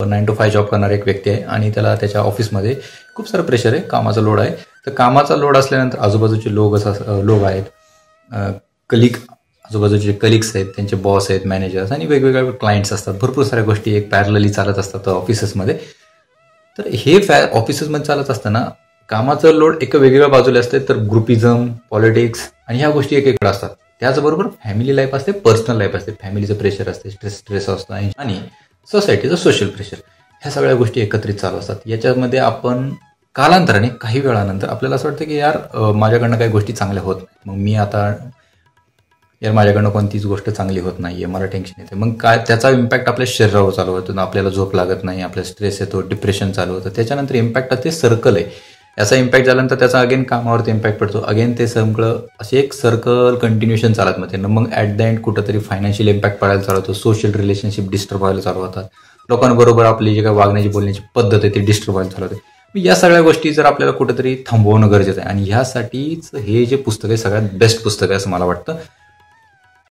9 to 5 job करणारा एक व्यक्ती आहे आणि त्याला त्याच्या ऑफिसमध्ये खूप सारं प्रेशर आहे, कामाचा लोड आहे. तर कामाचा लोड असल्यानंतर आजूबाजूचे लोक आहेत, आजूबाजूचे कलिग्स आहेत, त्यांचे बॉस आहेत, मॅनेजर्स आणि वेगवेगळे क्लायंट्स असतात. भरपूर साऱ्या गोष्टी एक पॅरलली चालत असतात ऑफिसेसमध्ये. तर हे ऑफिसेसमध्ये चालत असताना कामाचं लोड एका वेगवेगळ्या बाजूला असते, तर ग्रुपिझम, पॉलिटिक्स आणि ह्या गोष्टी एकीकडे असतात. त्याचबरोबर फॅमिली लाईफ असते, पर्सनल लाईफ असते, फॅमिलीचं प्रेशर असते, स्ट्रेस असतो आणि सोसायटीचं सोशल प्रेशर. ह्या सगळ्या गोष्टी एकत्रित चालू असतात. याच्यामध्ये आपण कालांतराने काही वेळानंतर आपल्याला असं वाटतं की यार माझ्याकडनं काही गोष्टी चांगल्या होत नाही, मग मी आता माझ्याकडनं कोणतीच गोष्ट चांगली होत नाहीये, मला टेन्शन येते. मग काय त्याचा इम्पॅक्ट आपल्या शरीरावर चालू होतो, आपल्याला झोप लागत नाही, आपल्याला स्ट्रेस येतो, डिप्रेशन चालू होतं. त्याच्यानंतर इम्पॅक्ट ते सर्कल आहे. याचा इम्पॅक्ट झाल्यानंतर त्याचा अगेन कामावरती इम्पॅक्ट पडतो, अगेन ते सगळं असे एक सर्कल कंटिन्युएशन चालत मग मग ॲट द एंड कुठंतरी फायनान्शियल इम्पॅक्ट पडायला चालू होतो, सोशल रिलेशनशिप डिस्टर्ब व्हायला चालू होतात, लोकांबरोबर आपली जी काही वागण्याची बोलण्याची पद्धत आहे ती डिस्टर्ब व्हायला चालू होते. या सगळ्या गोष्टी जर आपल्याला कुठेतरी थांबवणं गरजेचं आहे आणि ह्यासाठीच हे जे पुस्तक आहे सगळ्यात बेस्ट पुस्तक आहे असं मला वाटतं.